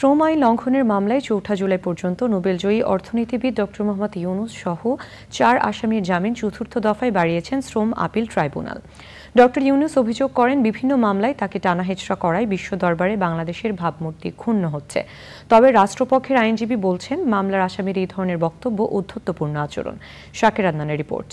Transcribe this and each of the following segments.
শ্রম আইন লঙ্ঘনের মামলায় ৪ জুলাই পর্যন্ত নোবেলজয়ী অর্থনীতিবিদ ডক্টর মোহাম্মদ ইউনুস সহ ৪ আসামির জামিন চতুর্থ দফায় বাড়িয়েছেন শ্রম আপিল ট্রাইব্যুনাল। ডক্টর ইউনুস অভিযোগ করেন, বিভিন্ন মামলায় তাকে টানাহেচড়া করায় বিশ্ব দরবারে বাংলাদেশের ভাবমূর্তি ক্ষুণ্ণ হচ্ছে। তবে রাষ্ট্রপক্ষের আইনজীবী বলছেন, মামলার আসামির এই ধরনের বক্তব্য ঔদ্ধত্যপূর্ণ আচরণ। শাকের আদনানের রিপোর্ট।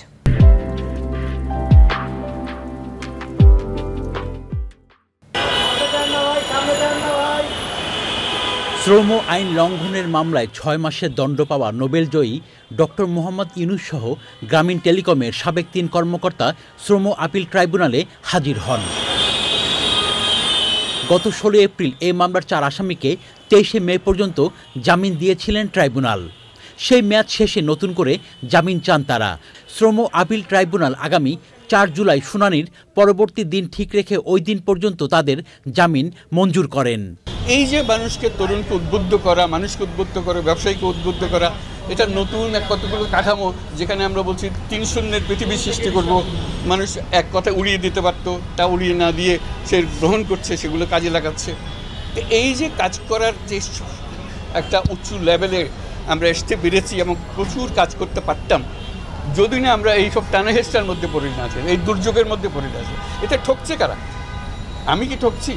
শ্রম আইন লঙ্ঘনের মামলায় ৬ মাসের দণ্ড পাওয়া নোবেলজয়ী ডক্টর মোহাম্মদ ইউনুস সহ গ্রামীণ টেলিকমের সাবেক ৩ কর্মকর্তা শ্রম আপিল ট্রাইব্যুনালে হাজির হন। গত ১৬ এপ্রিল এই মামলার ৪ আসামিকে ২৩ মে পর্যন্ত জামিন দিয়েছিলেন ট্রাইব্যুনাল। সেই মেয়াদ শেষে নতুন করে জামিন চান তারা। শ্রম আপিল ট্রাইব্যুনাল আগামী ৪ জুলাই শুনানির পরবর্তী দিন ঠিক রেখে ওই দিন পর্যন্ত তাদের জামিন মঞ্জুর করেন। এই যে মানুষকে, তরুণকে উদ্বুদ্ধ করা, মানুষকে উদ্বুদ্ধ করা, ব্যবসায়ীকে উদ্বুদ্ধ করা, এটা নতুন এক কতগুলো কাঠামো, যেখানে আমরা বলছি ৩ শূন্যের পৃথিবী সৃষ্টি করব। মানুষ এক কথা উড়িয়ে দিতে পারতো, তা উড়িয়ে না দিয়ে সে গ্রহণ করছে, সেগুলো কাজে লাগাচ্ছে। তো এই যে কাজ করার যে একটা উঁচু লেভেলে আমরা আসতে পেরেছি এবং প্রচুর কাজ করতে পারতাম, যদি না আমরা এইসব টানাহেচড়ার মধ্যে পড়ে না আছে, এই দুর্যোগের মধ্যে পড়ে না আছে। এটা ঠকছে কারা? আমি কি ঠকছি?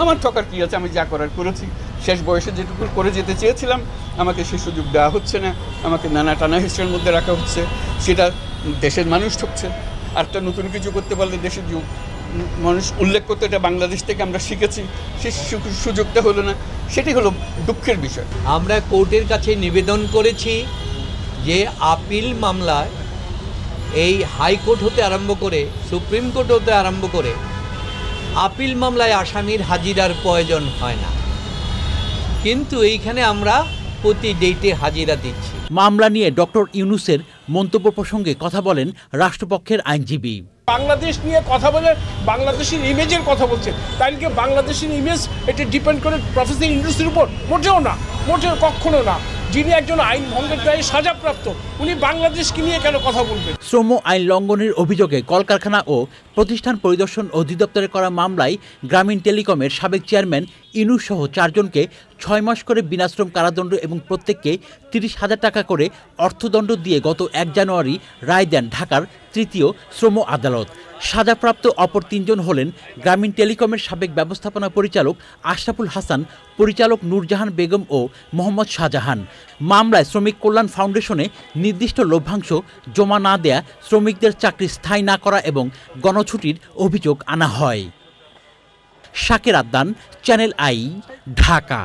আমার ঠকার কী আছে? আমি যা করার করেছি। শেষ বয়সে যেটুকু করে যেতে চেয়েছিলাম, আমাকে সে সুযোগ দেওয়া হচ্ছে না, আমাকে নানা টানাহেচড়ার মধ্যে রাখা হচ্ছে। সেটা দেশের মানুষ ঠকছে। আরটা নতুন কিছু করতে পারলে দেশের মানুষ উল্লেখ করতে, এটা বাংলাদেশ থেকে আমরা শিখেছি, সে সুযোগটা হলো না। সেটি হলো দুঃখের বিষয়। আমরা কোর্টের কাছে নিবেদন করেছি যে আপিল মামলায় এই হাইকোর্ট হতে আরম্ভ করে সুপ্রিম কোর্ট হতে আরম্ভ করে আপিল মামলায় আসামির হাজিরার প্রয়োজন হয় না, কিন্তু এইখানে আমরা প্রতি ডেটে হাজিরা দিচ্ছি। মামলা নিয়ে ডক্টর ইউনুসের মন্তব্য প্রসঙ্গে কথা বলেন রাষ্ট্রপক্ষের আইনজীবী। বাংলাদেশ নিয়ে কথা বলে বাংলাদেশের ইমেজের কথা বলছেন, তাই কি বাংলাদেশের ইমেজ এটা ডিপেন্ড করে প্রফেসর ইউনুসের উপর? মোটেও না, মোটেও কখনো না। যিনি একজন আইন ভঙ্গের দায়ে সাজাপ্রাপ্ত, উনি বাংলাদেশকে নিয়ে কেন কথা বলবেন? শ্রম আইন লঙ্ঘনের অভিযোগে কলকারখানা ও প্রতিষ্ঠান পরিদর্শন অধিদপ্তরে করা মামলায় গ্রামীণ টেলিকমের সাবেক চেয়ারম্যান ইউনুস সহ ৪ জনকে ৬ মাস করে বিনাশ্রম কারাদণ্ড এবং প্রত্যেককে ৩০,০০০ টাকা করে অর্থদণ্ড দিয়ে গত ১ জানুয়ারি রায় দেন ঢাকার ৩য় শ্রম আদালত। সাজাপ্রাপ্ত অপর ৩ জন হলেন গ্রামীণ টেলিকমের সাবেক ব্যবস্থাপনা পরিচালক আশরাফুল হাসান, পরিচালক নূরজাহান বেগম ও মোহাম্মদ শাহজাহান। মামলায় শ্রমিক কল্যাণ ফাউন্ডেশনে নির্দিষ্ট লভ্যাংশ জমা না দেয়া, শ্রমিকদের চাকরি স্থায়ী না করা এবং গণছুটির অভিযোগ আনা হয়। শাকের আদনান, চ্যানেল আই, ঢাকা।